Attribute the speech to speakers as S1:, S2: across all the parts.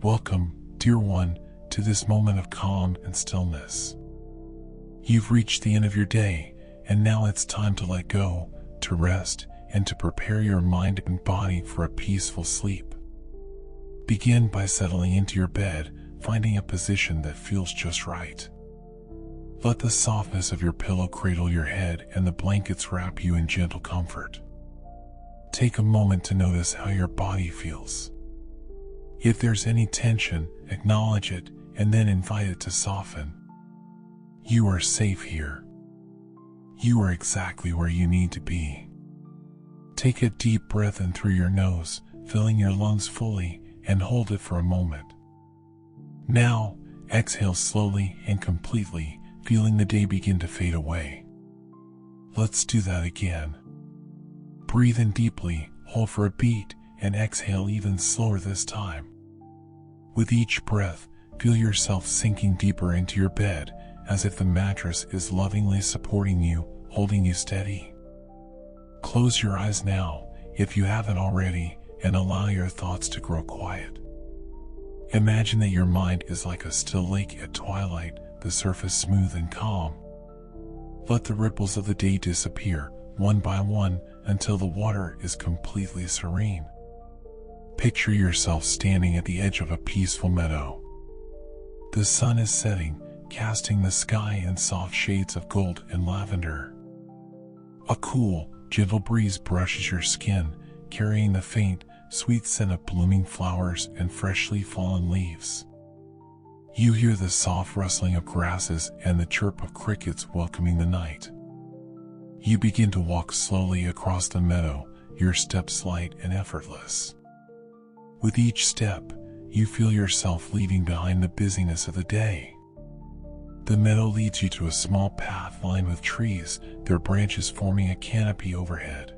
S1: Welcome, dear one, to this moment of calm and stillness. You've reached the end of your day, and now it's time to let go, to rest, and to prepare your mind and body for a peaceful sleep. Begin by settling into your bed, finding a position that feels just right. Let the softness of your pillow cradle your head and the blankets wrap you in gentle comfort. Take a moment to notice how your body feels. If there's any tension, acknowledge it and then invite it to soften. You are safe here. You are exactly where you need to be. Take a deep breath in through your nose, filling your lungs fully, and hold it for a moment. Now, exhale slowly and completely, feeling the day begin to fade away. Let's do that again. Breathe in deeply, hold for a beat, and exhale even slower this time. With each breath, feel yourself sinking deeper into your bed, as if the mattress is lovingly supporting you, holding you steady. Close your eyes now, if you haven't already, and allow your thoughts to grow quiet. Imagine that your mind is like a still lake at twilight, the surface smooth and calm. Let the ripples of the day disappear, one by one, until the water is completely serene. Picture yourself standing at the edge of a peaceful meadow. The sun is setting, casting the sky in soft shades of gold and lavender. A cool, gentle breeze brushes your skin, carrying the faint, sweet scent of blooming flowers and freshly fallen leaves. You hear the soft rustling of grasses and the chirp of crickets welcoming the night. You begin to walk slowly across the meadow, your steps light and effortless. With each step, you feel yourself leaving behind the busyness of the day. The meadow leads you to a small path lined with trees, their branches forming a canopy overhead.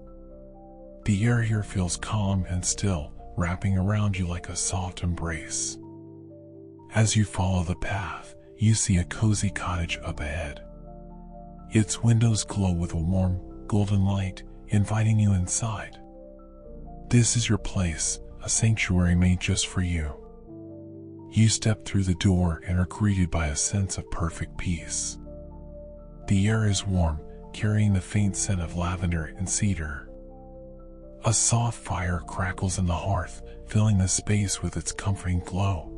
S1: The air here feels calm and still, wrapping around you like a soft embrace. As you follow the path, you see a cozy cottage up ahead. Its windows glow with a warm, golden light, inviting you inside. This is your place, a sanctuary made just for you. You step through the door and are greeted by a sense of perfect peace. The air is warm, carrying the faint scent of lavender and cedar. A soft fire crackles in the hearth, filling the space with its comforting glow.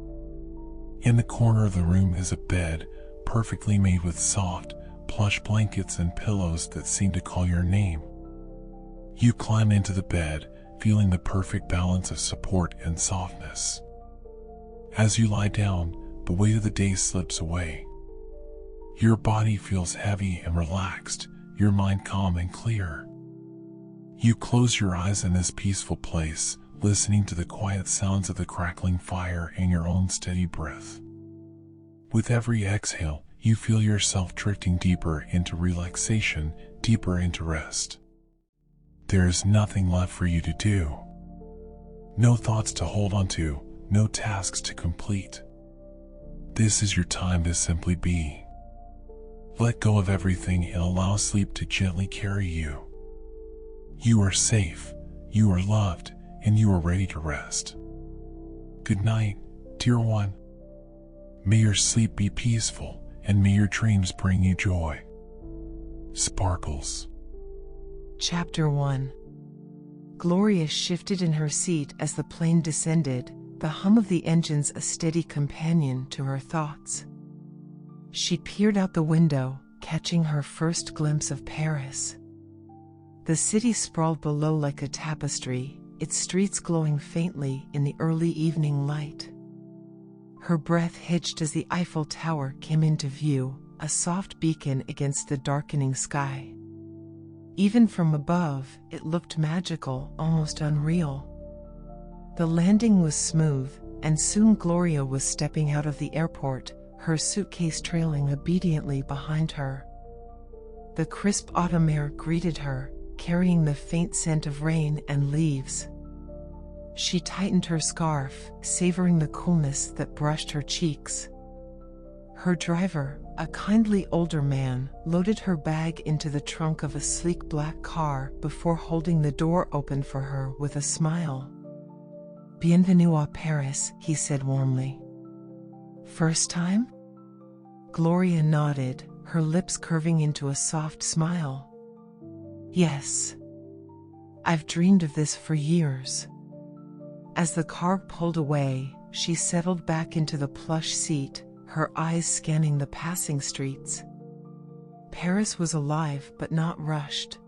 S1: In the corner of the room is a bed, perfectly made with soft, plush blankets and pillows that seem to call your name. You climb into the bed, feeling the perfect balance of support and softness. As you lie down, the weight of the day slips away. Your body feels heavy and relaxed, your mind calm and clear. You close your eyes in this peaceful place, listening to the quiet sounds of the crackling fire and your own steady breath. With every exhale, you feel yourself drifting deeper into relaxation, deeper into rest. There is nothing left for you to do. No thoughts to hold on to, no tasks to complete. This is your time to simply be. Let go of everything and allow sleep to gently carry you. You are safe, you are loved, and you are ready to rest. Good night, dear one. May your sleep be peaceful, and may your dreams bring you joy. Sparkles.
S2: Chapter 1. Gloria shifted in her seat as the plane descended, the hum of the engines a steady companion to her thoughts. She peered out the window, catching her first glimpse of Paris. The city sprawled below like a tapestry, its streets glowing faintly in the early evening light. Her breath hitched as the Eiffel Tower came into view, a soft beacon against the darkening sky. Even from above, it looked magical, almost unreal. The landing was smooth, and soon Gloria was stepping out of the airport, her suitcase trailing obediently behind her. The crisp autumn air greeted her, carrying the faint scent of rain and leaves. She tightened her scarf, savoring the coolness that brushed her cheeks. Her driver, a kindly older man, loaded her bag into the trunk of a sleek black car before holding the door open for her with a smile. Bienvenue à Paris, he said warmly. First time? Gloria nodded, her lips curving into a soft smile. Yes. I've dreamed of this for years. As the car pulled away, she settled back into the plush seat, her eyes scanning the passing streets. Paris was alive but not rushed.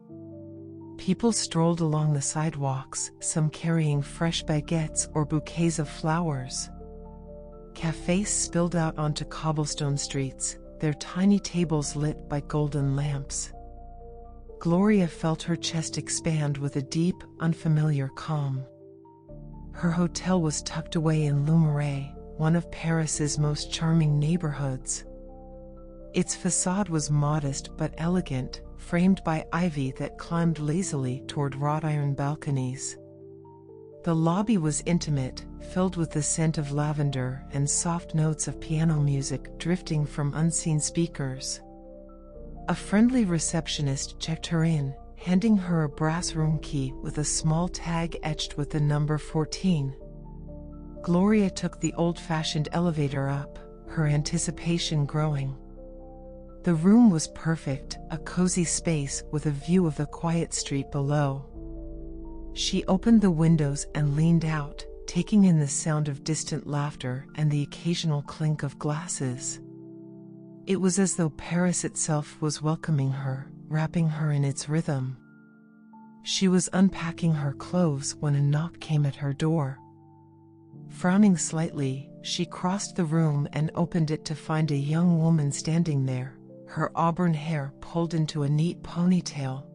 S2: People strolled along the sidewalks, some carrying fresh baguettes or bouquets of flowers. Cafes spilled out onto cobblestone streets, their tiny tables lit by golden lamps. Gloria felt her chest expand with a deep, unfamiliar calm. Her hotel was tucked away in Le Marais, one of Paris's most charming neighborhoods. Its facade was modest but elegant, framed by ivy that climbed lazily toward wrought iron balconies. The lobby was intimate, filled with the scent of lavender and soft notes of piano music drifting from unseen speakers. A friendly receptionist checked her in, handing her a brass room key with a small tag etched with the number 14. Gloria took the old-fashioned elevator up, her anticipation growing. The room was perfect, a cozy space with a view of the quiet street below. She opened the windows and leaned out, taking in the sound of distant laughter and the occasional clink of glasses. It was as though Paris itself was welcoming her, wrapping her in its rhythm. She was unpacking her clothes when a knock came at her door. Frowning slightly, she crossed the room and opened it to find a young woman standing there, her auburn hair pulled into a neat ponytail.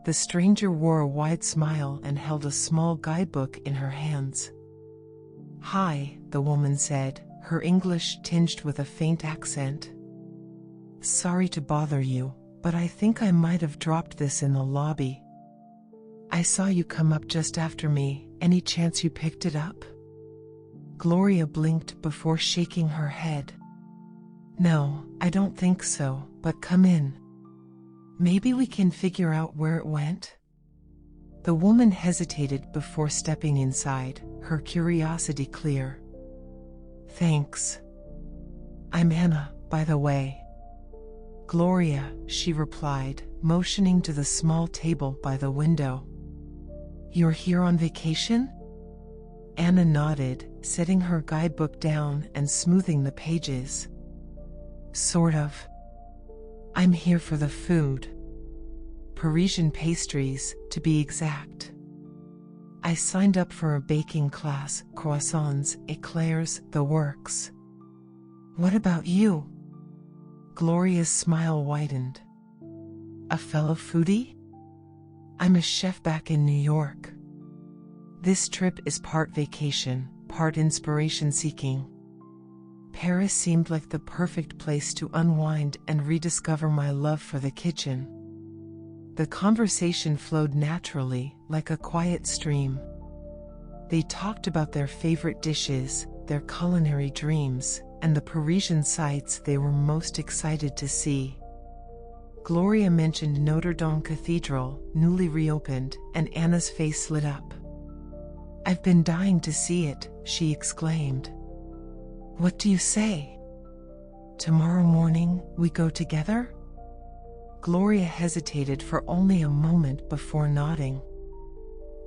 S2: The stranger wore a wide smile and held a small guidebook in her hands. "Hi," the woman said, her English tinged with a faint accent. "Sorry to bother you, but I think I might have dropped this in the lobby. I saw you come up just after me. Any chance you picked it up?" Gloria blinked before shaking her head. "No, I don't think so, but come in. Maybe we can figure out where it went." The woman hesitated before stepping inside, her curiosity clear. "Thanks. I'm Anna, by the way." "Gloria," she replied, motioning to the small table by the window. "You're here on vacation?" Anna nodded, setting her guidebook down and smoothing the pages. "Sort of. I'm here for the food. Parisian pastries, to be exact. I signed up for a baking class, croissants, eclairs, the works. What about you?" Gloria's smile widened. "A fellow foodie? I'm a chef back in New York. This trip is part vacation, part inspiration-seeking. Paris seemed like the perfect place to unwind and rediscover my love for the kitchen." The conversation flowed naturally, like a quiet stream. They talked about their favorite dishes, their culinary dreams, and the Parisian sights they were most excited to see. Gloria mentioned Notre Dame Cathedral, newly reopened, and Anna's face lit up. "I've been dying to see it," she exclaimed. "What do you say? Tomorrow morning, we go together?" Gloria hesitated for only a moment before nodding.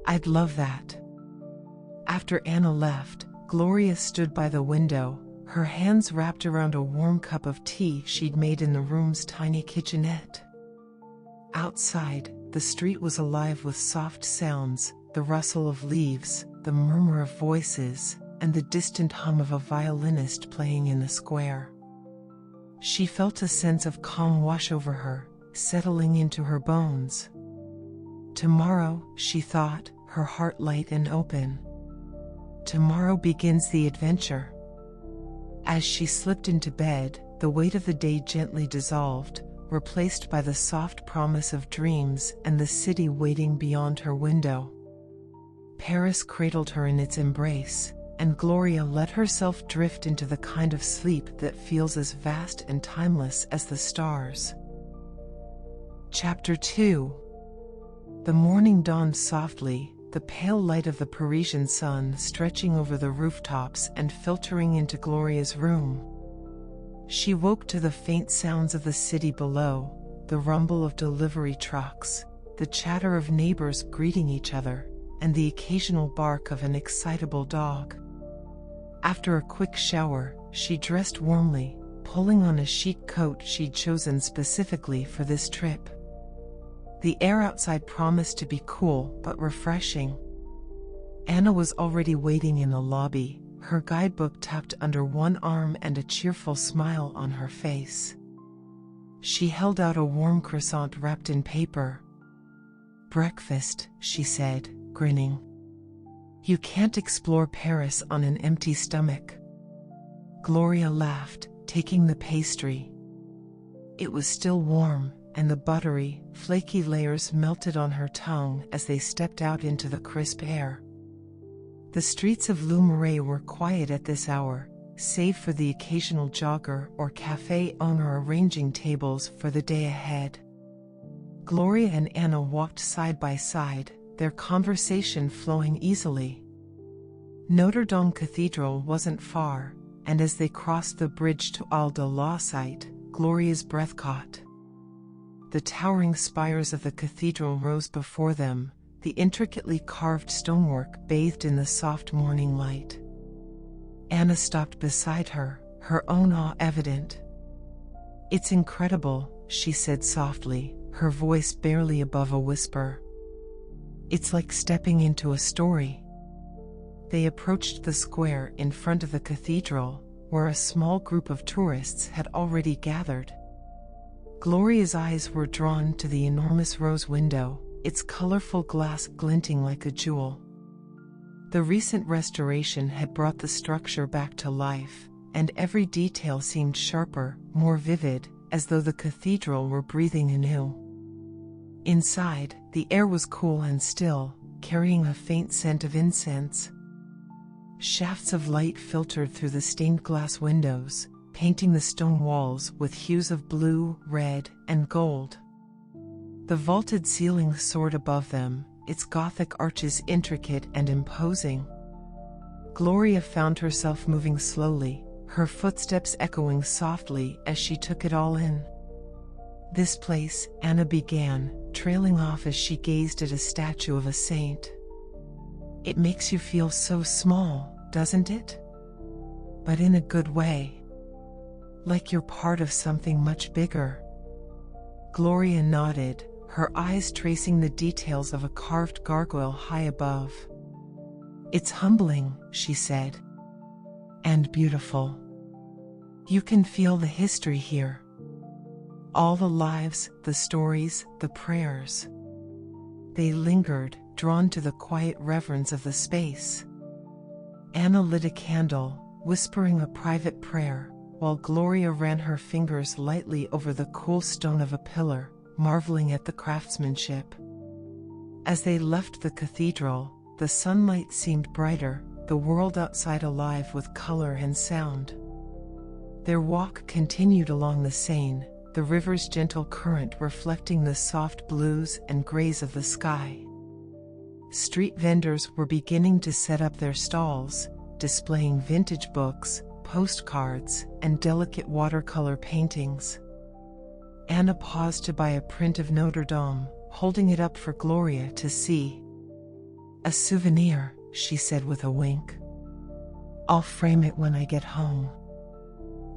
S2: "I'd love that." After Anna left, Gloria stood by the window, her hands wrapped around a warm cup of tea she'd made in the room's tiny kitchenette. Outside, the street was alive with soft sounds, the rustle of leaves, the murmur of voices, and the distant hum of a violinist playing in the square. She felt a sense of calm wash over her, settling into her bones. Tomorrow, she thought, her heart light and open. Tomorrow begins the adventure. As she slipped into bed, the weight of the day gently dissolved, replaced by the soft promise of dreams and the city waiting beyond her window. Paris cradled her in its embrace, and Gloria let herself drift into the kind of sleep that feels as vast and timeless as the stars. Chapter 2. The morning dawned softly, the pale light of the Parisian sun stretching over the rooftops and filtering into Gloria's room. She woke to the faint sounds of the city below, the rumble of delivery trucks, the chatter of neighbors greeting each other, and the occasional bark of an excitable dog. After a quick shower, she dressed warmly, pulling on a chic coat she'd chosen specifically for this trip. The air outside promised to be cool but refreshing. Anna was already waiting in the lobby, her guidebook tucked under one arm and a cheerful smile on her face. She held out a warm croissant wrapped in paper. "Breakfast," she said, grinning. "You can't explore Paris on an empty stomach." Gloria laughed, taking the pastry. It was still warm, and the buttery, flaky layers melted on her tongue as they stepped out into the crisp air. The streets of Le Marais were quiet at this hour, save for the occasional jogger or cafe owner arranging tables for the day ahead. Gloria and Anna walked side by side, their conversation flowing easily. Notre Dame Cathedral wasn't far, and as they crossed the bridge to Al de la Site, Gloria's breath caught. The towering spires of the cathedral rose before them, the intricately carved stonework bathed in the soft morning light. Anna stopped beside her, her own awe evident. "It's incredible," she said softly, her voice barely above a whisper. "It's like stepping into a story." They approached the square in front of the cathedral, where a small group of tourists had already gathered. Gloria's eyes were drawn to the enormous rose window, its colorful glass glinting like a jewel. The recent restoration had brought the structure back to life, and every detail seemed sharper, more vivid, as though the cathedral were breathing anew. Inside, the air was cool and still, carrying a faint scent of incense. Shafts of light filtered through the stained glass windows, painting the stone walls with hues of blue, red, and gold. The vaulted ceiling soared above them, its Gothic arches intricate and imposing. Gloria found herself moving slowly, her footsteps echoing softly as she took it all in. "This place," Anna began, trailing off as she gazed at a statue of a saint. "It makes you feel so small, doesn't it? But in a good way. Like you're part of something much bigger." Gloria nodded, her eyes tracing the details of a carved gargoyle high above. "It's humbling," she said. "And beautiful. You can feel the history here. All the lives, the stories, the prayers." They lingered, drawn to the quiet reverence of the space. Anna lit a candle, whispering a private prayer, while Gloria ran her fingers lightly over the cool stone of a pillar, marveling at the craftsmanship. As they left the cathedral, the sunlight seemed brighter, the world outside alive with color and sound. Their walk continued along the Seine, the river's gentle current reflecting the soft blues and grays of the sky. Street vendors were beginning to set up their stalls, displaying vintage books, postcards, and delicate watercolor paintings. Anna paused to buy a print of Notre Dame, holding it up for Gloria to see. "A souvenir," she said with a wink. "I'll frame it when I get home."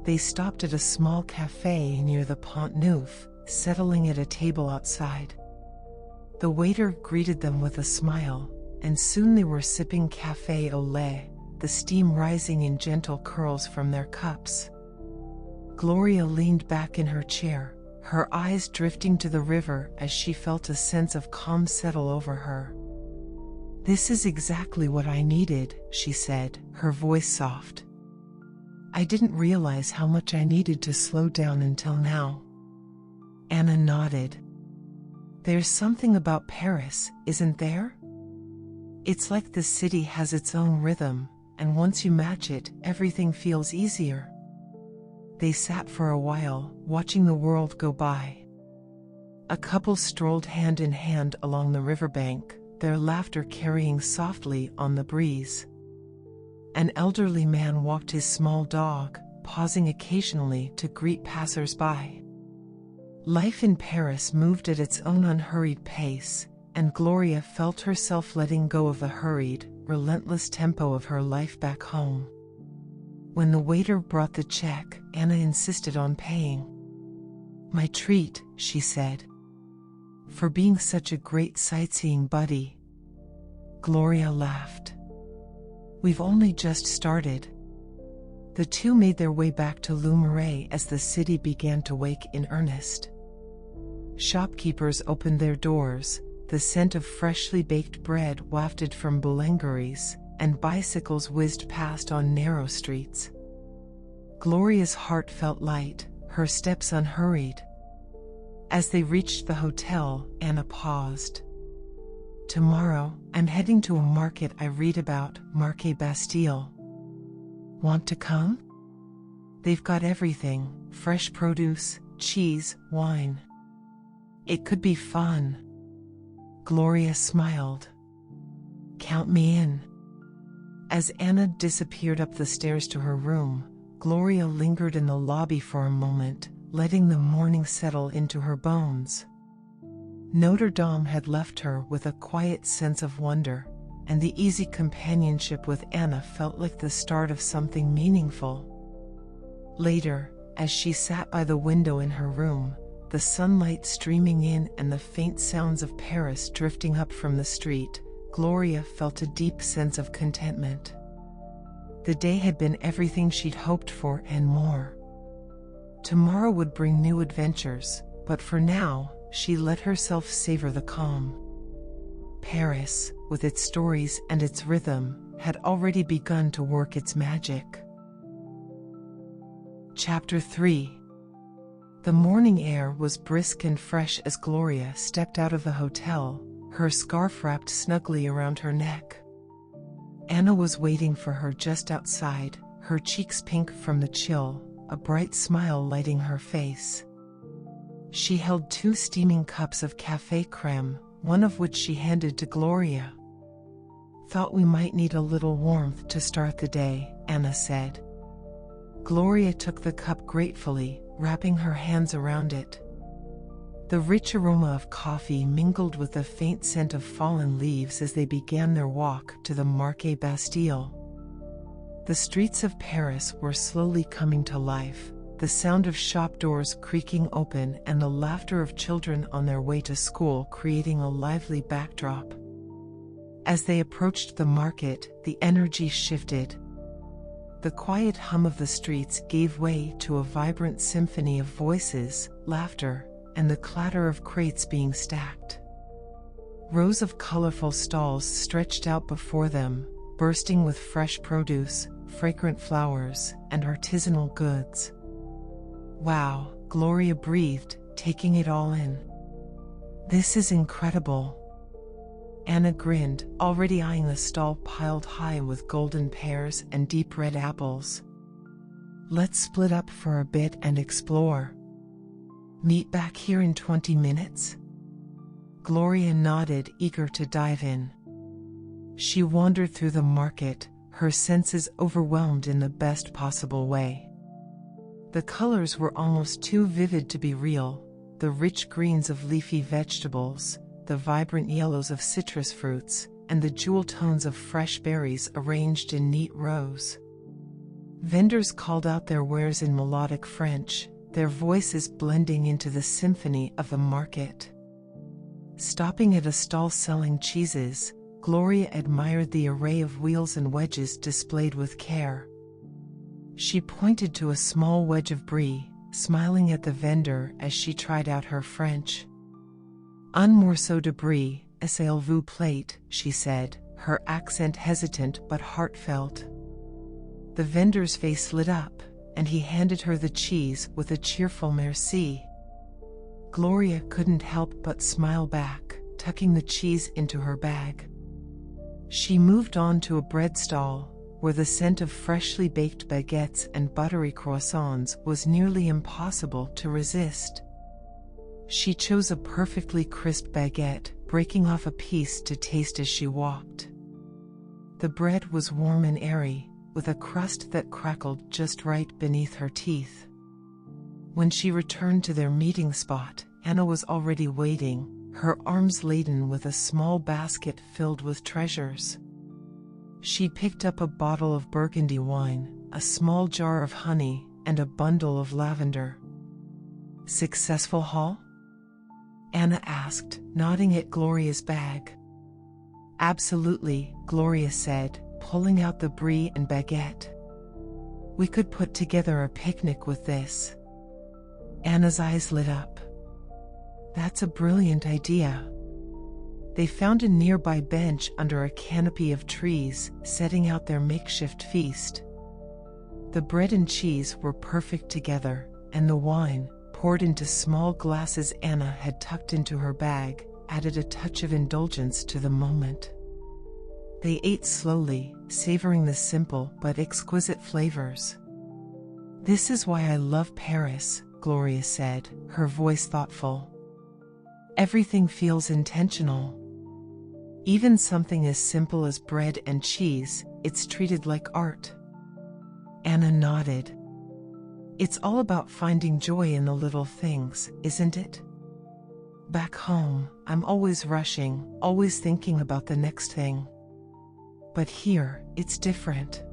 S2: They stopped at a small cafe near the Pont Neuf, settling at a table outside. The waiter greeted them with a smile, and soon they were sipping café au lait, the steam rising in gentle curls from their cups. Gloria leaned back in her chair, her eyes drifting to the river as she felt a sense of calm settle over her. "This is exactly what I needed," she said, her voice soft. "I didn't realize how much I needed to slow down until now." Anna nodded. "There's something about Paris, isn't there? It's like the city has its own rhythm, and once you match it, everything feels easier." They sat for a while, watching the world go by. A couple strolled hand in hand along the riverbank, their laughter carrying softly on the breeze. An elderly man walked his small dog, pausing occasionally to greet passers-by. Life in Paris moved at its own unhurried pace, and Gloria felt herself letting go of the hurried, relentless tempo of her life back home. When the waiter brought the check, Anna insisted on paying. "My treat," she said. "For being such a great sightseeing buddy." Gloria laughed. "We've only just started." The two made their way back to Le Marais as the city began to wake in earnest. Shopkeepers opened their doors, the scent of freshly baked bread wafted from boulangeries, and bicycles whizzed past on narrow streets. Gloria's heart felt light, her steps unhurried. As they reached the hotel, Anna paused. "Tomorrow, I'm heading to a market I read about, Marché Bastille. Want to come? They've got everything, fresh produce, cheese, wine. It could be fun." Gloria smiled. "Count me in." As Anna disappeared up the stairs to her room, Gloria lingered in the lobby for a moment, letting the morning settle into her bones. Notre Dame had left her with a quiet sense of wonder, and the easy companionship with Anna felt like the start of something meaningful. Later, as she sat by the window in her room, the sunlight streaming in and the faint sounds of Paris drifting up from the street, Gloria felt a deep sense of contentment. The day had been everything she'd hoped for and more. Tomorrow would bring new adventures, but for now, she let herself savor the calm. Paris, with its stories and its rhythm, had already begun to work its magic. Chapter 3. The morning air was brisk and fresh as Gloria stepped out of the hotel, her scarf wrapped snugly around her neck. Anna was waiting for her just outside, her cheeks pink from the chill, a bright smile lighting her face. She held 2 steaming cups of café crème, one of which she handed to Gloria. "Thought we might need a little warmth to start the day," Anna said. Gloria took the cup gratefully, wrapping her hands around it. The rich aroma of coffee mingled with the faint scent of fallen leaves as they began their walk to the Marché Bastille. The streets of Paris were slowly coming to life, the sound of shop doors creaking open and the laughter of children on their way to school creating a lively backdrop. As they approached the market, the energy shifted. The quiet hum of the streets gave way to a vibrant symphony of voices, laughter, and the clatter of crates being stacked. Rows of colorful stalls stretched out before them, bursting with fresh produce, fragrant flowers, and artisanal goods. "Wow," Gloria breathed, taking it all in. "This is incredible." Anna grinned, already eyeing the stall piled high with golden pears and deep red apples. "Let's split up for a bit and explore. Meet back here in 20 minutes?" Gloria nodded, eager to dive in. She wandered through the market, her senses overwhelmed in the best possible way. The colors were almost too vivid to be real, the rich greens of leafy vegetables, the vibrant yellows of citrus fruits, and the jewel tones of fresh berries arranged in neat rows. Vendors called out their wares in melodic French, their voices blending into the symphony of the market. Stopping at a stall selling cheeses, Gloria admired the array of wheels and wedges displayed with care. She pointed to a small wedge of brie, smiling at the vendor as she tried out her French. "Un morceau de brie, s'il plate," she said, her accent hesitant but heartfelt. The vendor's face lit up, and he handed her the cheese with a cheerful merci. Gloria couldn't help but smile back, tucking the cheese into her bag. She moved on to a bread stall, where the scent of freshly baked baguettes and buttery croissants was nearly impossible to resist. She chose a perfectly crisp baguette, breaking off a piece to taste as she walked. The bread was warm and airy, with a crust that crackled just right beneath her teeth. When she returned to their meeting spot, Anna was already waiting, her arms laden with a small basket filled with treasures. She picked up a bottle of Burgundy wine, a small jar of honey, and a bundle of lavender. "Successful haul?" Anna asked, nodding at Gloria's bag. "Absolutely," Gloria said, pulling out the brie and baguette. "We could put together a picnic with this." Anna's eyes lit up. "That's a brilliant idea." They found a nearby bench under a canopy of trees, setting out their makeshift feast. The bread and cheese were perfect together, and the wine, poured into small glasses Anna had tucked into her bag, added a touch of indulgence to the moment. They ate slowly, savoring the simple but exquisite flavors. "This is why I love Paris," Gloria said, her voice thoughtful. "Everything feels intentional. Even something as simple as bread and cheese, it's treated like art." Anna nodded. "It's all about finding joy in the little things, isn't it? Back home, I'm always rushing, always thinking about the next thing. But here, it's different."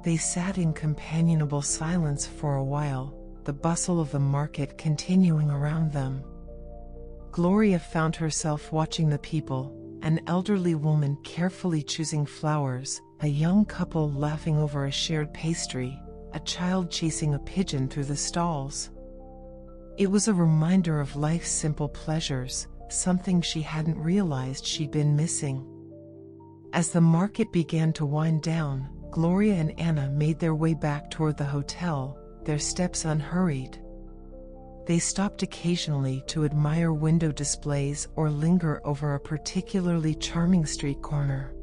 S2: They sat in companionable silence for a while, the bustle of the market continuing around them. Gloria found herself watching the people, an elderly woman carefully choosing flowers, a young couple laughing over a shared pastry, a child chasing a pigeon through the stalls. It was a reminder of life's simple pleasures, something she hadn't realized she'd been missing. As the market began to wind down, Gloria and Anna made their way back toward the hotel, their steps unhurried. They stopped occasionally to admire window displays or linger over a particularly charming street corner.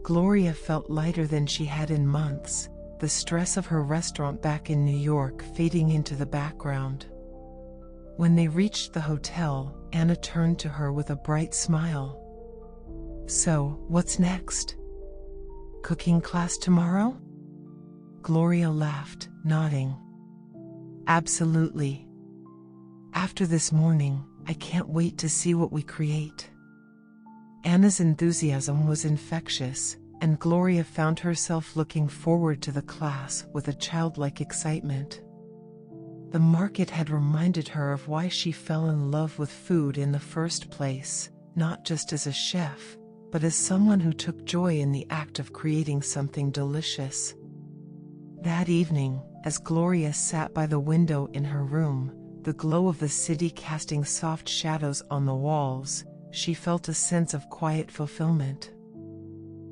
S2: Gloria felt lighter than she had in months, the stress of her restaurant back in New York fading into the background. When they reached the hotel, Anna turned to her with a bright smile. "So, what's next? Cooking class tomorrow?" Gloria laughed, nodding. "Absolutely. After this morning, I can't wait to see what we create." Anna's enthusiasm was infectious, and Gloria found herself looking forward to the class with a childlike excitement. The market had reminded her of why she fell in love with food in the first place, not just as a chef, but as someone who took joy in the act of creating something delicious. That evening, as Gloria sat by the window in her room, the glow of the city casting soft shadows on the walls, she felt a sense of quiet fulfillment.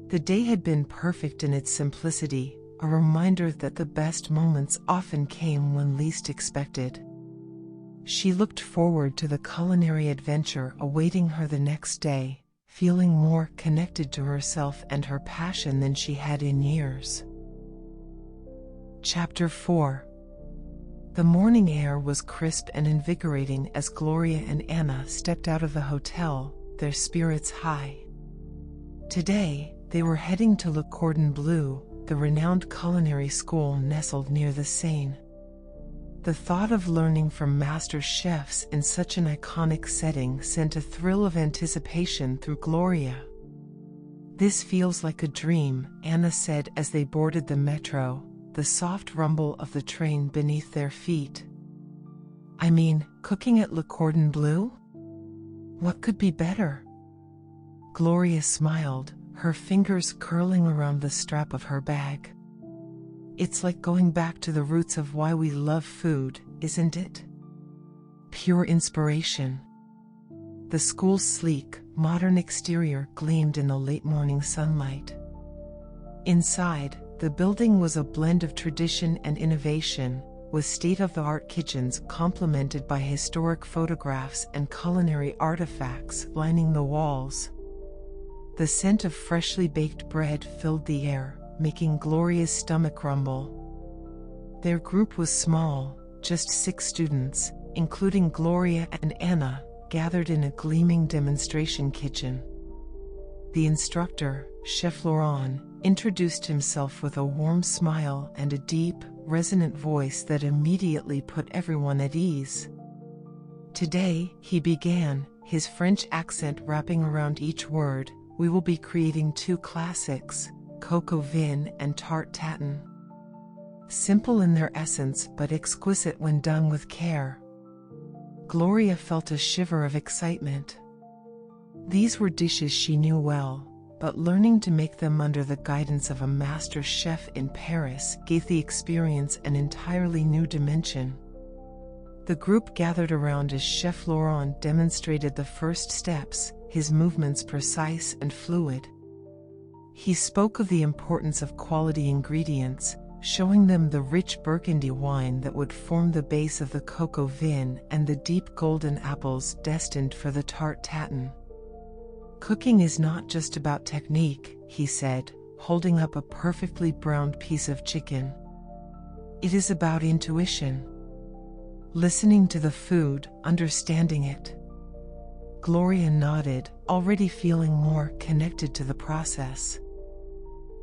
S2: The day had been perfect in its simplicity, a reminder that the best moments often came when least expected. She looked forward to the culinary adventure awaiting her the next day, feeling more connected to herself and her passion than she had in years. Chapter 4. The morning air was crisp and invigorating as Gloria and Anna stepped out of the hotel, their spirits high. Today, they were heading to Le Cordon Bleu, the renowned culinary school nestled near the Seine. The thought of learning from master chefs in such an iconic setting sent a thrill of anticipation through Gloria. "This feels like a dream," Anna said as they boarded the metro, the soft rumble of the train beneath their feet. "I mean, cooking at Le Cordon Bleu? What could be better?" Gloria smiled, her fingers curling around the strap of her bag. "It's like going back to the roots of why we love food, isn't it? Pure inspiration." The school's sleek, modern exterior gleamed in the late morning sunlight. Inside, the building was a blend of tradition and innovation, with state-of-the-art kitchens complemented by historic photographs and culinary artifacts lining the walls. The scent of freshly baked bread filled the air, making Gloria's stomach rumble. Their group was small, just 6 students, including Gloria and Anna, gathered in a gleaming demonstration kitchen. The instructor, Chef Laurent, introduced himself with a warm smile and a deep, resonant voice that immediately put everyone at ease. Today, he began, his French accent wrapping around each word, we will be creating two classics, coq au vin and tarte tatin. Simple in their essence but exquisite when done with care. Gloria felt a shiver of excitement. These were dishes she knew well, but learning to make them under the guidance of a master chef in Paris gave the experience an entirely new dimension. The group gathered around as Chef Laurent demonstrated the first steps, his movements precise and fluid. He spoke of the importance of quality ingredients, showing them the rich Burgundy wine that would form the base of the coq au vin and the deep golden apples destined for the tarte tatin. Cooking is not just about technique, he said, holding up a perfectly browned piece of chicken. It is about intuition. Listening to the food, understanding it. Gloria nodded, already feeling more connected to the process.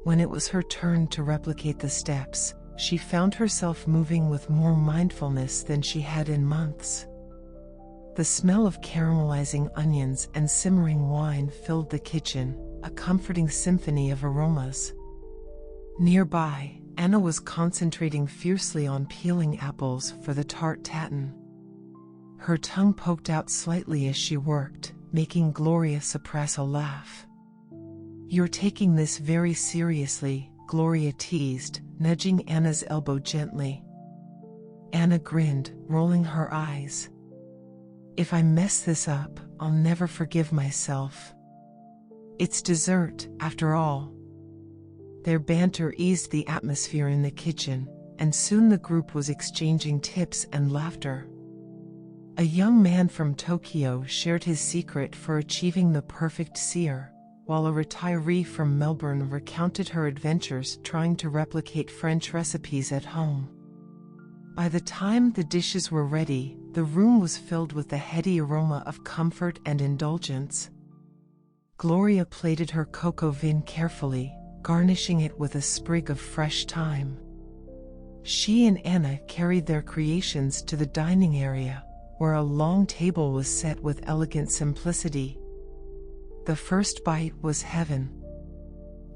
S2: When it was her turn to replicate the steps, she found herself moving with more mindfulness than she had in months. The smell of caramelizing onions and simmering wine filled the kitchen, a comforting symphony of aromas. Nearby, Anna was concentrating fiercely on peeling apples for the tarte tatin. Her tongue poked out slightly as she worked, making Gloria suppress a laugh. You're taking this very seriously, Gloria teased, nudging Anna's elbow gently. Anna grinned, rolling her eyes. If I mess this up, I'll never forgive myself. It's dessert, after all. Their banter eased the atmosphere in the kitchen, and soon the group was exchanging tips and laughter. A young man from Tokyo shared his secret for achieving the perfect sear, while a retiree from Melbourne recounted her adventures trying to replicate French recipes at home. By the time the dishes were ready, the room was filled with the heady aroma of comfort and indulgence. Gloria plated her coq au vin carefully, garnishing it with a sprig of fresh thyme. She and Anna carried their creations to the dining area, where a long table was set with elegant simplicity. The first bite was heaven.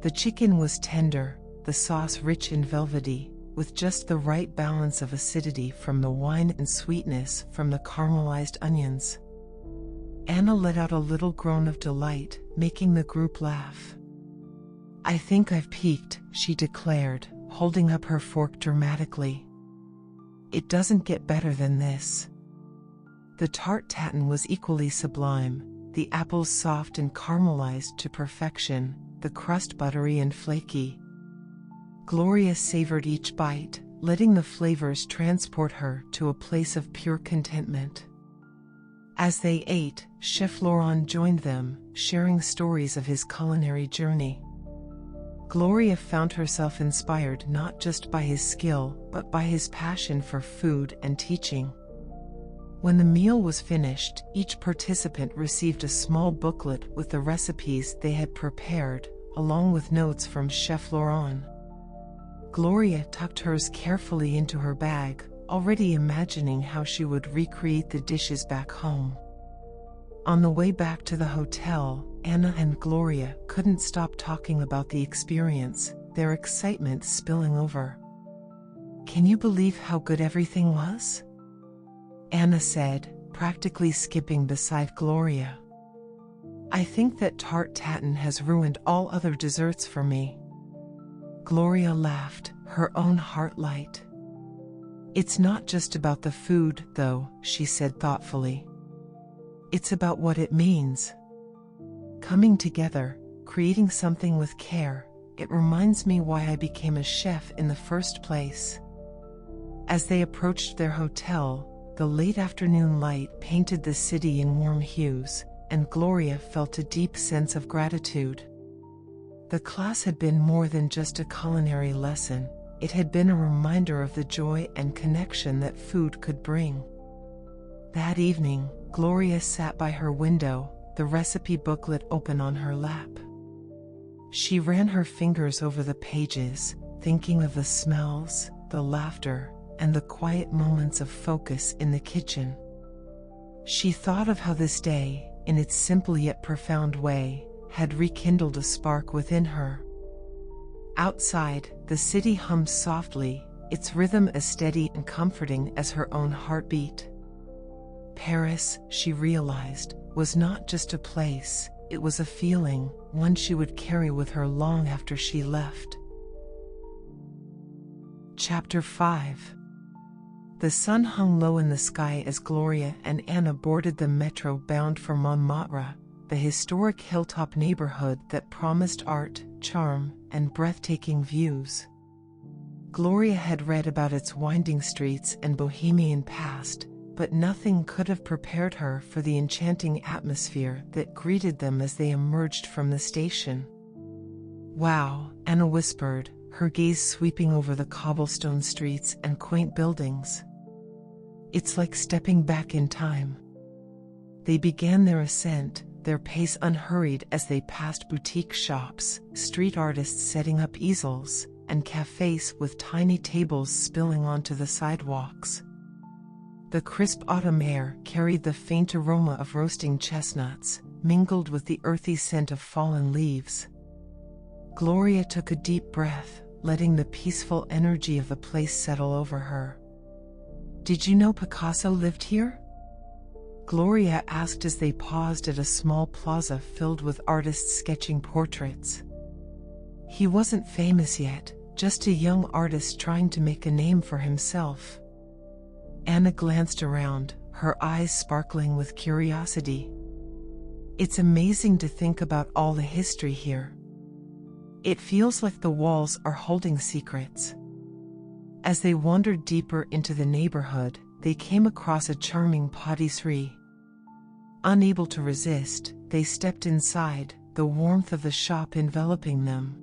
S2: The chicken was tender, the sauce rich and velvety, with just the right balance of acidity from the wine and sweetness from the caramelized onions. Anna let out a little groan of delight, making the group laugh. I think I've peaked, she declared, holding up her fork dramatically. It doesn't get better than this. The tarte tatin was equally sublime, the apples soft and caramelized to perfection, the crust buttery and flaky. Gloria savored each bite, letting the flavors transport her to a place of pure contentment. As they ate, Chef Laurent joined them, sharing stories of his culinary journey. Gloria found herself inspired not just by his skill, but by his passion for food and teaching. When the meal was finished, each participant received a small booklet with the recipes they had prepared, along with notes from Chef Laurent. Gloria tucked hers carefully into her bag, already imagining how she would recreate the dishes back home. On the way back to the hotel, Anna and Gloria couldn't stop talking about the experience, their excitement spilling over. Can you believe how good everything was? Anna said, practically skipping beside Gloria. I think that tarte tatin has ruined all other desserts for me. Gloria laughed, her own heart light. It's not just about the food, though, she said thoughtfully. It's about what it means. Coming together, creating something with care, it reminds me why I became a chef in the first place. As they approached their hotel, the late afternoon light painted the city in warm hues, and Gloria felt a deep sense of gratitude. The class had been more than just a culinary lesson, it had been a reminder of the joy and connection that food could bring. That evening, Gloria sat by her window, the recipe booklet open on her lap. She ran her fingers over the pages, thinking of the smells, the laughter, and the quiet moments of focus in the kitchen. She thought of how this day, in its simple yet profound way, had rekindled a spark within her. Outside, the city hummed softly, its rhythm as steady and comforting as her own heartbeat. Paris, she realized, was not just a place, it was a feeling, one she would carry with her long after she left. Chapter 5. The sun hung low in the sky as Gloria and Anna boarded the metro bound for Montmartre, the historic hilltop neighborhood that promised art, charm, and breathtaking views. Gloria had read about its winding streets and bohemian past, but nothing could have prepared her for the enchanting atmosphere that greeted them as they emerged from the station. "Wow," Anna whispered, her gaze sweeping over the cobblestone streets and quaint buildings. "It's like stepping back in time." They began their ascent, their pace unhurried as they passed boutique shops, street artists setting up easels, and cafes with tiny tables spilling onto the sidewalks. The crisp autumn air carried the faint aroma of roasting chestnuts, mingled with the earthy scent of fallen leaves. Gloria took a deep breath, letting the peaceful energy of the place settle over her. "Did you know Picasso lived here?" Gloria asked as they paused at a small plaza filled with artists sketching portraits. "He wasn't famous yet, just a young artist trying to make a name for himself." Anna glanced around, her eyes sparkling with curiosity. "It's amazing to think about all the history here. It feels like the walls are holding secrets." As they wandered deeper into the neighborhood, they came across a charming patisserie. Unable to resist, they stepped inside, the warmth of the shop enveloping them.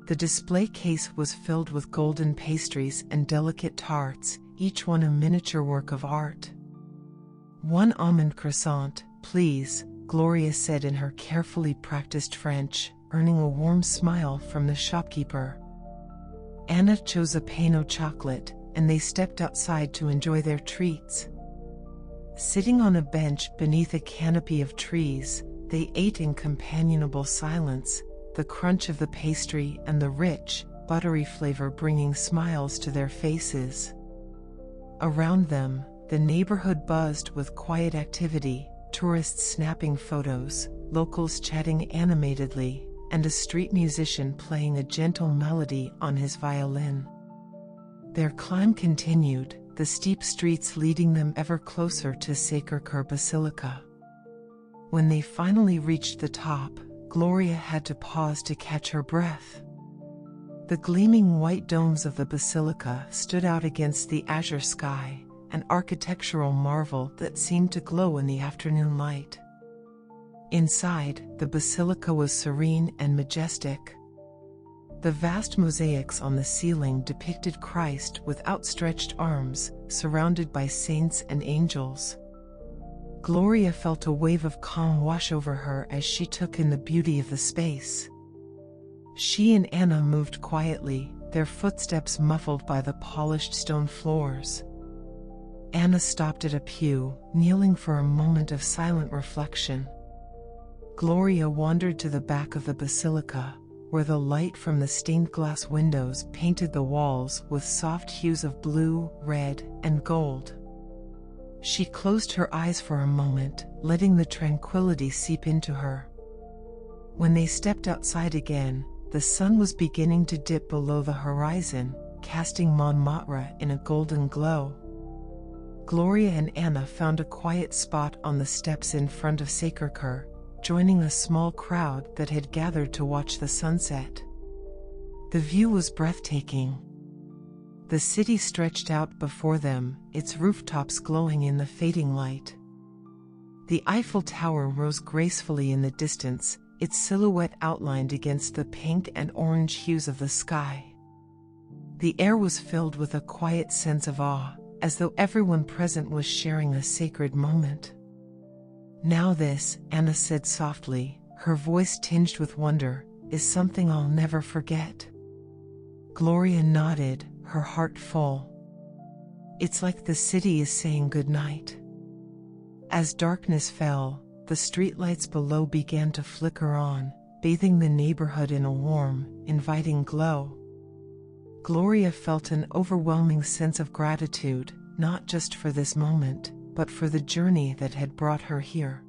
S2: The display case was filled with golden pastries and delicate tarts, each one a miniature work of art. "One almond croissant, please," Gloria said in her carefully practiced French, earning a warm smile from the shopkeeper. Anna chose a pain au chocolate, and they stepped outside to enjoy their treats. Sitting on a bench beneath a canopy of trees, they ate in companionable silence, the crunch of the pastry and the rich, buttery flavor bringing smiles to their faces. Around them, the neighborhood buzzed with quiet activity, tourists snapping photos, locals chatting animatedly, and a street musician playing a gentle melody on his violin. Their climb continued, the steep streets leading them ever closer to Sacré-Cœur Basilica. When they finally reached the top, Gloria had to pause to catch her breath. The gleaming white domes of the basilica stood out against the azure sky, an architectural marvel that seemed to glow in the afternoon light. Inside, the basilica was serene and majestic. The vast mosaics on the ceiling depicted Christ with outstretched arms, surrounded by saints and angels. Gloria felt a wave of calm wash over her as she took in the beauty of the space. She and Anna moved quietly, their footsteps muffled by the polished stone floors. Anna stopped at a pew, kneeling for a moment of silent reflection. Gloria wandered to the back of the basilica, where the light from the stained glass windows painted the walls with soft hues of blue, red, and gold. She closed her eyes for a moment, letting the tranquility seep into her. When they stepped outside again, the sun was beginning to dip below the horizon, casting Montmartre in a golden glow. Gloria and Anna found a quiet spot on the steps in front of Sacré-Cœur, joining a small crowd that had gathered to watch the sunset. The view was breathtaking. The city stretched out before them, its rooftops glowing in the fading light. The Eiffel Tower rose gracefully in the distance, its silhouette outlined against the pink and orange hues of the sky. The air was filled with a quiet sense of awe, as though everyone present was sharing a sacred moment. Now this, Anna said softly, her voice tinged with wonder, is something I'll never forget. Gloria nodded, her heart full. It's like the city is saying goodnight. As darkness fell, the streetlights below began to flicker on, bathing the neighborhood in a warm, inviting glow. Gloria felt an overwhelming sense of gratitude, not just for this moment, but for the journey that had brought her here.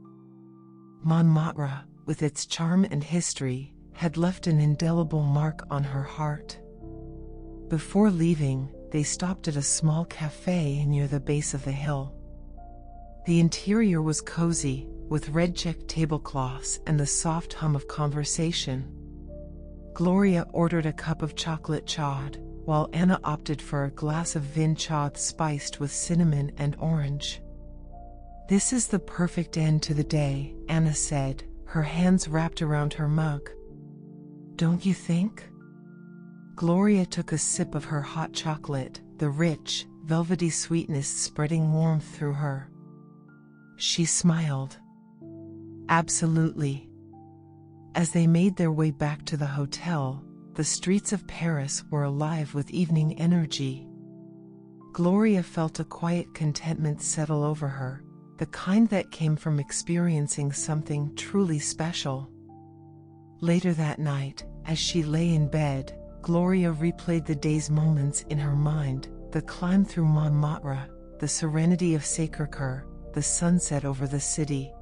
S2: Montmartre, with its charm and history, had left an indelible mark on her heart. Before leaving, they stopped at a small cafe near the base of the hill. The interior was cozy, with red-checked tablecloths and the soft hum of conversation. Gloria ordered a cup of chocolate chaude, while Anna opted for a glass of vin chaude spiced with cinnamon and orange. This is the perfect end to the day, Anna said, her hands wrapped around her mug. Don't you think? Gloria took a sip of her hot chocolate, the rich, velvety sweetness spreading warmth through her. She smiled. Absolutely. As they made their way back to the hotel, the streets of Paris were alive with evening energy. Gloria felt a quiet contentment settle over her, the kind that came from experiencing something truly special. Later that night, as she lay in bed, Gloria replayed the day's moments in her mind, the climb through Montmartre, the serenity of Sacré-Cœur, the sunset over the city.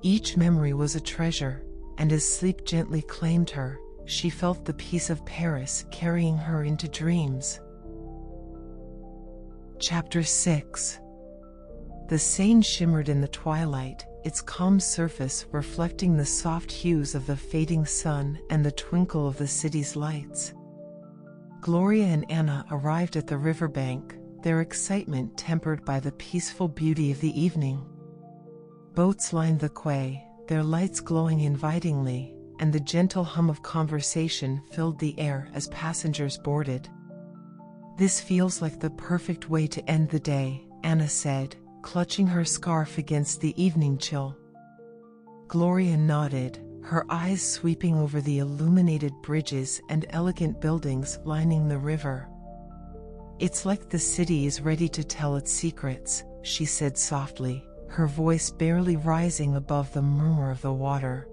S2: Each memory was a treasure, and as sleep gently claimed her, she felt the peace of Paris carrying her into dreams. Chapter 6. The Seine shimmered in the twilight, its calm surface reflecting the soft hues of the fading sun and the twinkle of the city's lights. Gloria and Anna arrived at the riverbank, their excitement tempered by the peaceful beauty of the evening. Boats lined the quay, their lights glowing invitingly, and the gentle hum of conversation filled the air as passengers boarded. This feels like the perfect way to end the day, Anna said, clutching her scarf against the evening chill. Gloria nodded, her eyes sweeping over the illuminated bridges and elegant buildings lining the river. It's like the city is ready to tell its secrets, she said softly, her voice barely rising above the murmur of the water.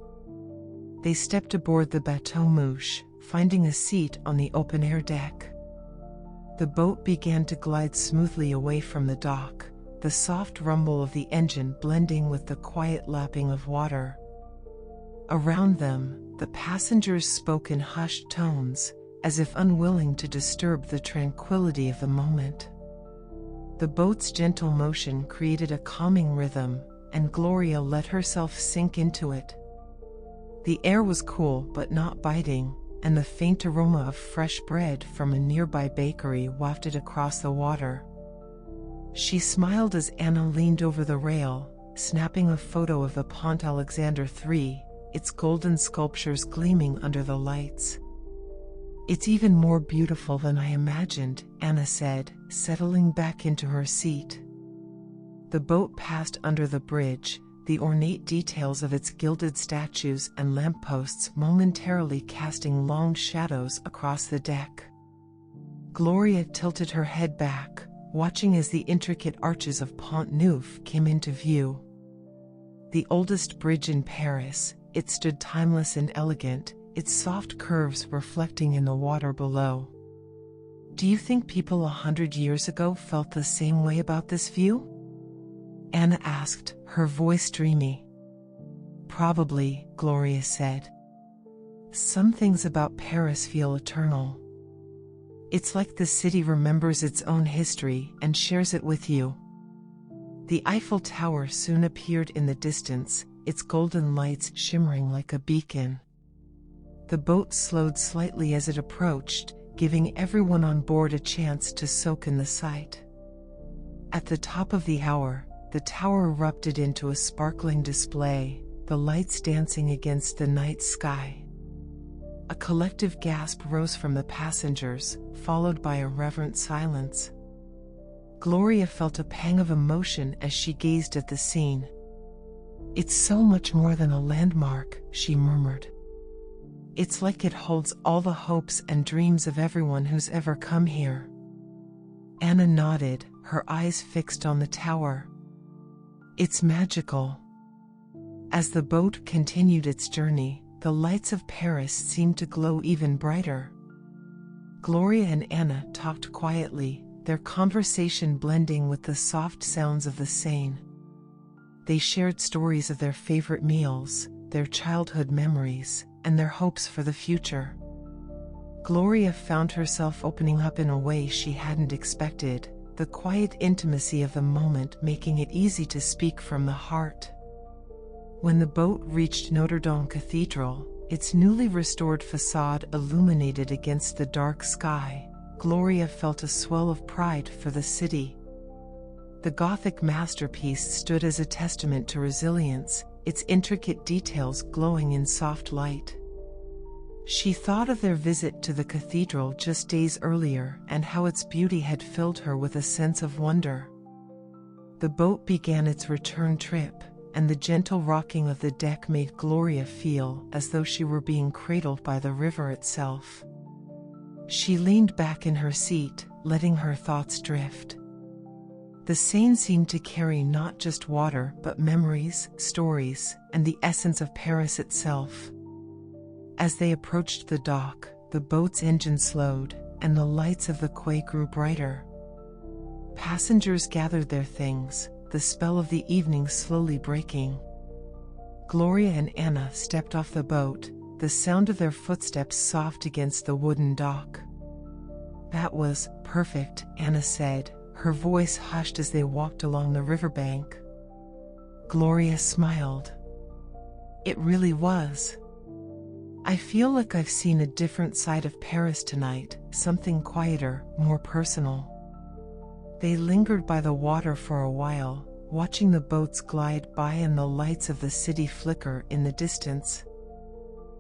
S2: They stepped aboard the Bateau Mouche, finding a seat on the open-air deck. The boat began to glide smoothly away from the dock, the soft rumble of the engine blending with the quiet lapping of water. Around them, the passengers spoke in hushed tones, as if unwilling to disturb the tranquility of the moment. The boat's gentle motion created a calming rhythm, and Gloria let herself sink into it. The air was cool but not biting, and the faint aroma of fresh bread from a nearby bakery wafted across the water. She smiled as Anna leaned over the rail, snapping a photo of the Pont Alexandre III, its golden sculptures gleaming under the lights. It's even more beautiful than I imagined, Anna said, settling back into her seat. The boat passed under the bridge, the ornate details of its gilded statues and lampposts momentarily casting long shadows across the deck. Gloria tilted her head back, watching as the intricate arches of Pont Neuf came into view. The oldest bridge in Paris, it stood timeless and elegant, its soft curves reflecting in the water below. Do you think people 100 years ago felt the same way about this view? Anna asked, her voice dreamy. Probably, Gloria said. Some things about Paris feel eternal. It's like the city remembers its own history and shares it with you. The Eiffel Tower soon appeared in the distance, its golden lights shimmering like a beacon. The boat slowed slightly as it approached, giving everyone on board a chance to soak in the sight. At the top of the hour, the tower erupted into a sparkling display, the lights dancing against the night sky. A collective gasp rose from the passengers, followed by a reverent silence. Gloria felt a pang of emotion as she gazed at the scene. "It's so much more than a landmark," she murmured. "It's like it holds all the hopes and dreams of everyone who's ever come here." Anna nodded, her eyes fixed on the tower. "It's magical." As the boat continued its journey, the lights of Paris seemed to glow even brighter. Gloria and Anna talked quietly, their conversation blending with the soft sounds of the Seine. They shared stories of their favorite meals, their childhood memories, and their hopes for the future. Gloria found herself opening up in a way she hadn't expected, the quiet intimacy of the moment making it easy to speak from the heart. When the boat reached Notre Dame Cathedral, its newly restored facade illuminated against the dark sky, Gloria felt a swell of pride for the city. The Gothic masterpiece stood as a testament to resilience, its intricate details glowing in soft light. She thought of their visit to the cathedral just days earlier and how its beauty had filled her with a sense of wonder. The boat began its return trip, and the gentle rocking of the deck made Gloria feel as though she were being cradled by the river itself. She leaned back in her seat, letting her thoughts drift. The Seine seemed to carry not just water but memories, stories, and the essence of Paris itself. As they approached the dock, the boat's engine slowed, and the lights of the quay grew brighter. Passengers gathered their things, the spell of the evening slowly breaking. Gloria and Anna stepped off the boat, the sound of their footsteps soft against the wooden dock. "That was perfect," Anna said, her voice hushed as they walked along the riverbank. Gloria smiled. "It really was. I feel like I've seen a different side of Paris tonight, something quieter, more personal." They lingered by the water for a while, watching the boats glide by and the lights of the city flicker in the distance.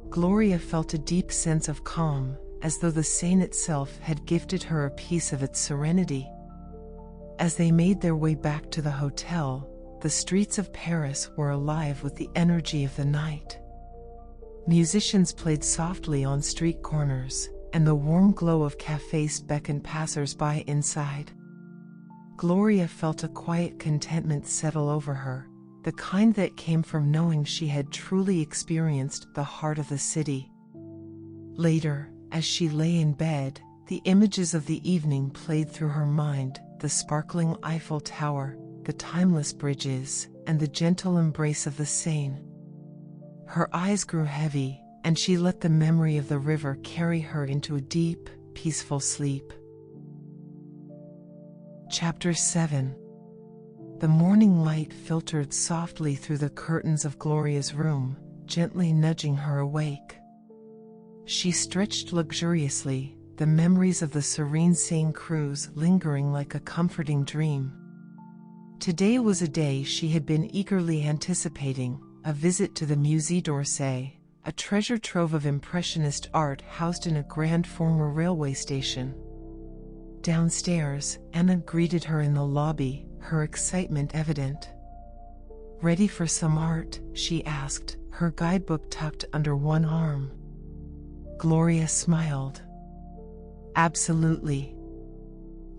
S2: Gloria felt a deep sense of calm, as though the Seine itself had gifted her a piece of its serenity. As they made their way back to the hotel, the streets of Paris were alive with the energy of the night. Musicians played softly on street corners, and the warm glow of cafes beckoned passers-by inside. Gloria felt a quiet contentment settle over her, the kind that came from knowing she had truly experienced the heart of the city. Later, as she lay in bed, the images of the evening played through her mind, the sparkling Eiffel Tower, the timeless bridges, and the gentle embrace of the Seine. Her eyes grew heavy, and she let the memory of the river carry her into a deep, peaceful sleep. Chapter 7. The morning light filtered softly through the curtains of Gloria's room, gently nudging her awake. She stretched luxuriously, the memories of the serene Seine cruise lingering like a comforting dream. Today was a day she had been eagerly anticipating, a visit to the Musée d'Orsay, a treasure trove of impressionist art housed in a grand former railway station. Downstairs, Anna greeted her in the lobby, her excitement evident. "Ready for some art?" she asked, her guidebook tucked under one arm. Gloria smiled. "Absolutely.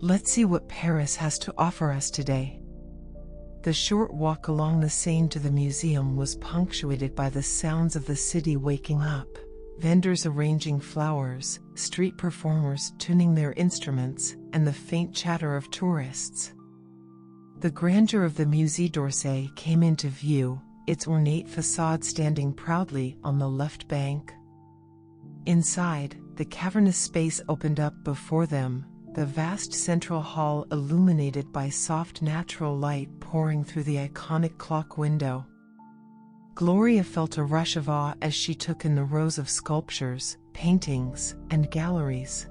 S2: Let's see what Paris has to offer us today." The short walk along the Seine to the museum was punctuated by the sounds of the city waking up, vendors arranging flowers, street performers tuning their instruments, and the faint chatter of tourists. The grandeur of the Musée d'Orsay came into view, its ornate facade standing proudly on the left bank. Inside, the cavernous space opened up before them, the vast central hall illuminated by soft natural light pouring through the iconic clock window. Gloria felt a rush of awe as she took in the rows of sculptures, paintings, and galleries.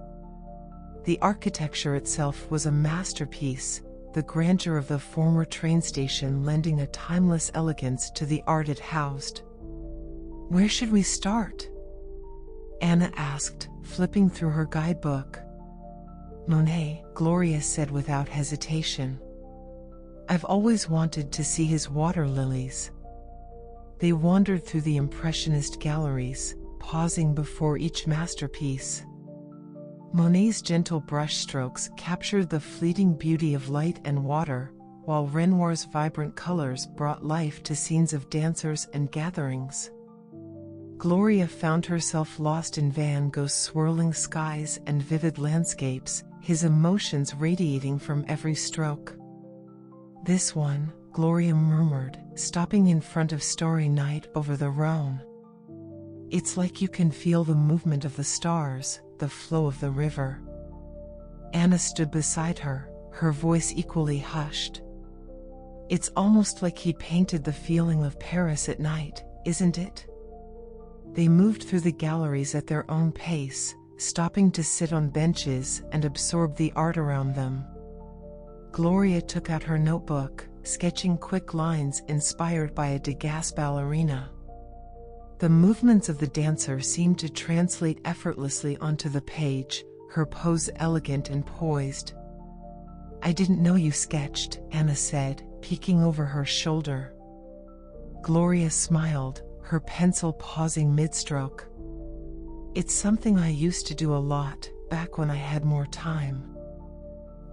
S2: The architecture itself was a masterpiece, the grandeur of the former train station lending a timeless elegance to the art it housed. "Where should we start?" Anna asked, flipping through her guidebook. "Monet," Gloria said without hesitation. "I've always wanted to see his water lilies." They wandered through the Impressionist galleries, pausing before each masterpiece. Monet's gentle brushstrokes captured the fleeting beauty of light and water, while Renoir's vibrant colors brought life to scenes of dancers and gatherings. Gloria found herself lost in Van Gogh's swirling skies and vivid landscapes, his emotions radiating from every stroke. "This one," Gloria murmured, stopping in front of Starry Night over the Rhone. "It's like you can feel the movement of the stars, the flow of the river." Anna stood beside her, her voice equally hushed. "It's almost like he painted the feeling of Paris at night, isn't it?" They moved through the galleries at their own pace, stopping to sit on benches and absorb the art around them. Gloria took out her notebook, sketching quick lines inspired by a Degas ballerina. The movements of the dancer seemed to translate effortlessly onto the page, her pose elegant and poised. "I didn't know you sketched," Anna said, peeking over her shoulder. Gloria smiled, her pencil pausing mid-stroke. "It's something I used to do a lot, back when I had more time.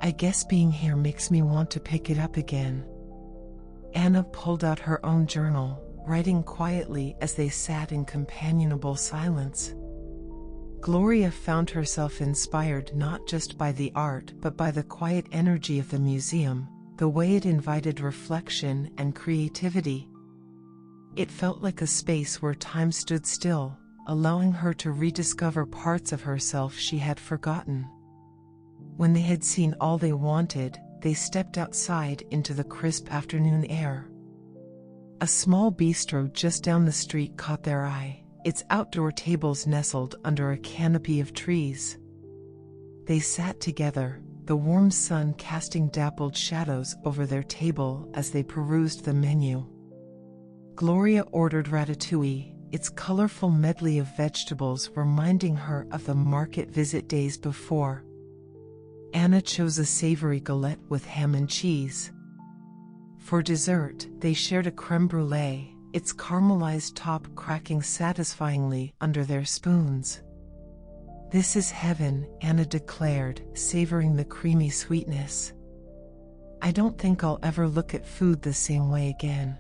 S2: I guess being here makes me want to pick it up again." Anna pulled out her own journal, writing quietly as they sat in companionable silence. Gloria found herself inspired not just by the art but by the quiet energy of the museum, the way it invited reflection and creativity. It felt like a space where time stood still, allowing her to rediscover parts of herself she had forgotten. When they had seen all they wanted, they stepped outside into the crisp afternoon air. A small bistro just down the street caught their eye, its outdoor tables nestled under a canopy of trees. They sat together, the warm sun casting dappled shadows over their table as they perused the menu. Gloria ordered ratatouille, its colorful medley of vegetables reminding her of the market visit days before. Anna chose a savory galette with ham and cheese. For dessert, they shared a crème brûlée, its caramelized top cracking satisfyingly under their spoons. "This is heaven," Anna declared, savoring the creamy sweetness. "I don't think I'll ever look at food the same way again."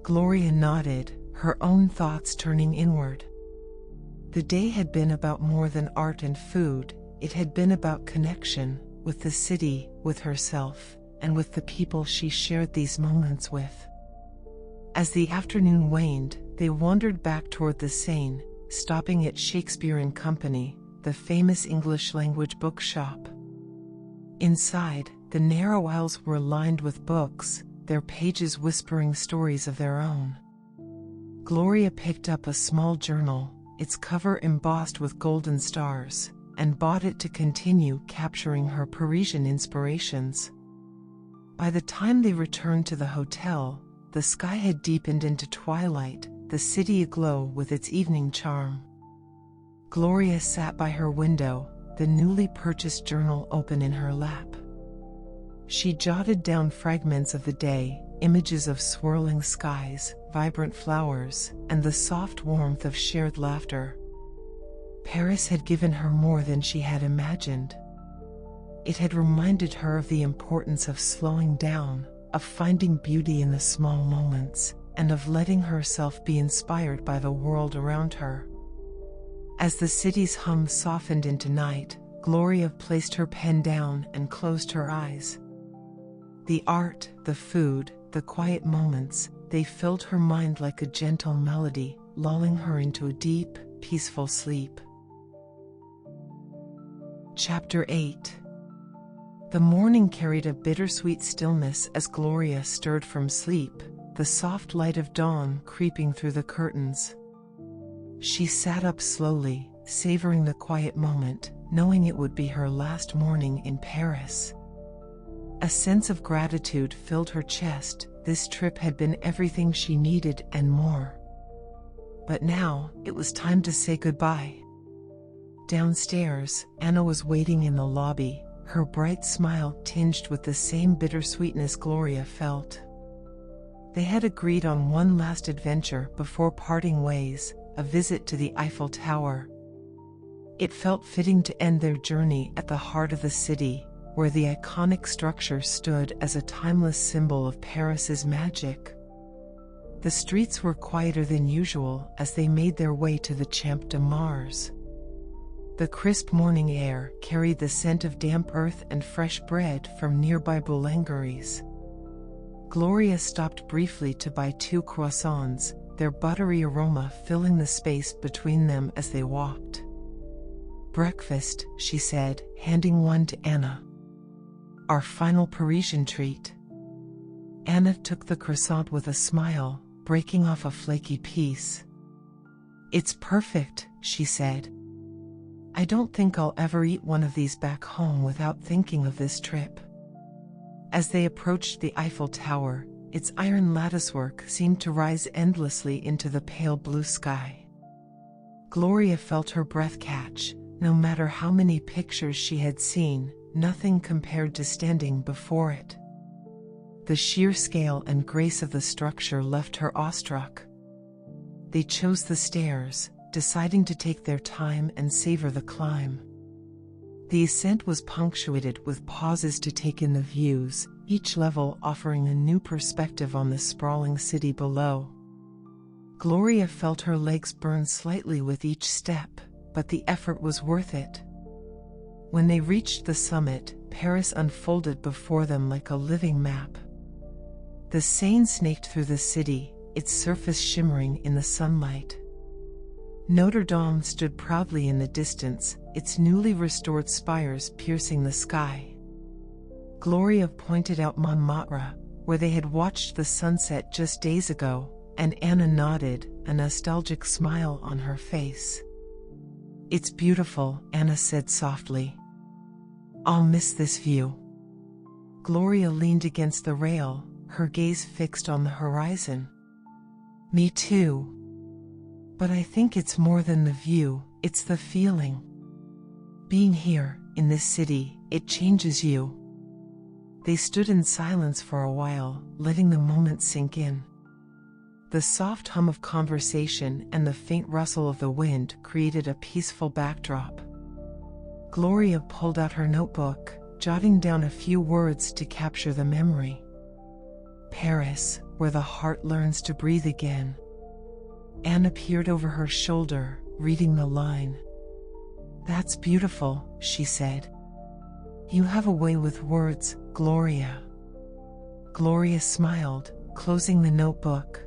S2: Gloria nodded, her own thoughts turning inward. The day had been about more than art and food. It had been about connection, with the city, with herself, and with the people she shared these moments with. As the afternoon waned, they wandered back toward the Seine, stopping at Shakespeare and Company, the famous English-language bookshop. Inside, the narrow aisles were lined with books, their pages whispering stories of their own. Gloria picked up a small journal, its cover embossed with golden stars, and bought it to continue capturing her Parisian inspirations. By the time they returned to the hotel, the sky had deepened into twilight, the city aglow with its evening charm. Gloria sat by her window, the newly purchased journal open in her lap. She jotted down fragments of the day, images of swirling skies, vibrant flowers, and the soft warmth of shared laughter. Paris had given her more than she had imagined. It had reminded her of the importance of slowing down, of finding beauty in the small moments, and of letting herself be inspired by the world around her. As the city's hum softened into night, Gloria placed her pen down and closed her eyes. The art, the food, the quiet moments, they filled her mind like a gentle melody, lulling her into a deep, peaceful sleep. Chapter 8. The morning carried a bittersweet stillness as Gloria stirred from sleep, the soft light of dawn creeping through the curtains. She sat up slowly, savoring the quiet moment, knowing it would be her last morning in Paris. A sense of gratitude filled her chest. This trip had been everything she needed and more. But now, it was time to say goodbye. Downstairs, Anna was waiting in the lobby, her bright smile tinged with the same bittersweetness Gloria felt. They had agreed on one last adventure before parting ways, a visit to the Eiffel Tower. It felt fitting to end their journey at the heart of the city, where the iconic structure stood as a timeless symbol of Paris's magic. The streets were quieter than usual as they made their way to the Champ de Mars. The crisp morning air carried the scent of damp earth and fresh bread from nearby boulangeries. Gloria stopped briefly to buy 2 croissants, their buttery aroma filling the space between them as they walked. "Breakfast," she said, handing one to Anna. "Our final Parisian treat." Anna took the croissant with a smile, breaking off a flaky piece. "It's perfect," she said. "I don't think I'll ever eat one of these back home without thinking of this trip." As they approached the Eiffel Tower, its iron latticework seemed to rise endlessly into the pale blue sky. Gloria felt her breath catch. No matter how many pictures she had seen, nothing compared to standing before it. The sheer scale and grace of the structure left her awestruck. They chose the stairs, deciding to take their time and savor the climb. The ascent was punctuated with pauses to take in the views, each level offering a new perspective on the sprawling city below. Gloria felt her legs burn slightly with each step, but the effort was worth it. When they reached the summit, Paris unfolded before them like a living map. The Seine snaked through the city, its surface shimmering in the sunlight. Notre Dame stood proudly in the distance, its newly restored spires piercing the sky. Gloria pointed out Montmartre, where they had watched the sunset just days ago, and Anna nodded, a nostalgic smile on her face. "It's beautiful," Anna said softly. "I'll miss this view." Gloria leaned against the rail, her gaze fixed on the horizon. "Me too. But I think it's more than the view, it's the feeling. Being here, in this city, it changes you." They stood in silence for a while, letting the moment sink in. The soft hum of conversation and the faint rustle of the wind created a peaceful backdrop. Gloria pulled out her notebook, jotting down a few words to capture the memory. "Paris, where the heart learns to breathe again." Anna peered over her shoulder, reading the line. "That's beautiful," she said. "You have a way with words, Gloria." Gloria smiled, closing the notebook.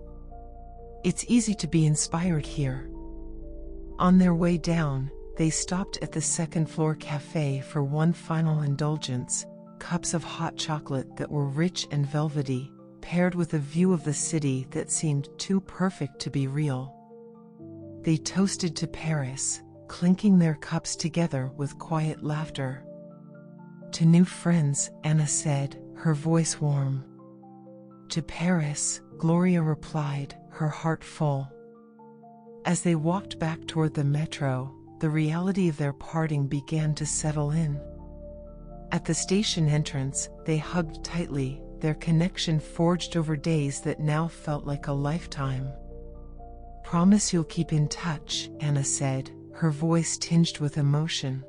S2: "It's easy to be inspired here." On their way down, they stopped at the second-floor cafe for one final indulgence, cups of hot chocolate that were rich and velvety, paired with a view of the city that seemed too perfect to be real. They toasted to Paris, clinking their cups together with quiet laughter. "To new friends," Anna said, her voice warm. "To Paris," Gloria replied, her heart full. As they walked back toward the metro, the reality of their parting began to settle in. At the station entrance, they hugged tightly, their connection forged over days that now felt like a lifetime. "Promise you'll keep in touch," Anna said, her voice tinged with emotion.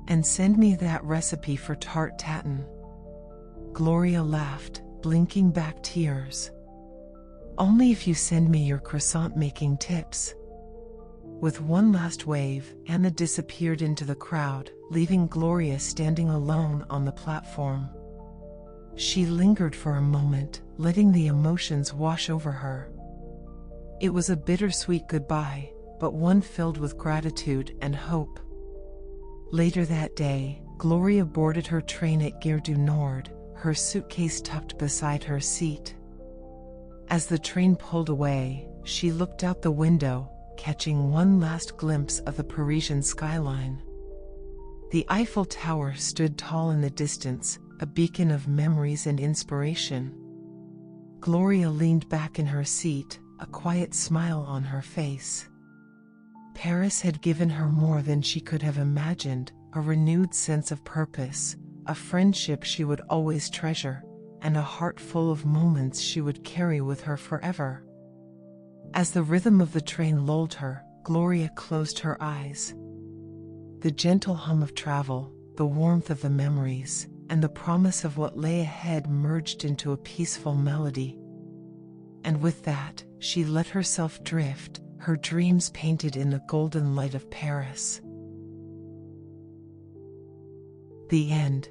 S2: "And send me that recipe for tart tatin." Gloria laughed, blinking back tears. "Only if you send me your croissant-making tips." With one last wave, Anna disappeared into the crowd, leaving Gloria standing alone on the platform. She lingered for a moment, letting the emotions wash over her. It was a bittersweet goodbye, but one filled with gratitude and hope. Later that day, Gloria boarded her train at Gare du Nord, her suitcase tucked beside her seat. As the train pulled away, she looked out the window, catching one last glimpse of the Parisian skyline. The Eiffel Tower stood tall in the distance, a beacon of memories and inspiration. Gloria leaned back in her seat, a quiet smile on her face. Paris had given her more than she could have imagined, a renewed sense of purpose, a friendship she would always treasure, and a heart full of moments she would carry with her forever. As the rhythm of the train lulled her, Gloria closed her eyes. The gentle hum of travel, the warmth of the memories, and the promise of what lay ahead merged into a peaceful melody. And with that, she let herself drift, her dreams painted in the golden light of Paris. The end.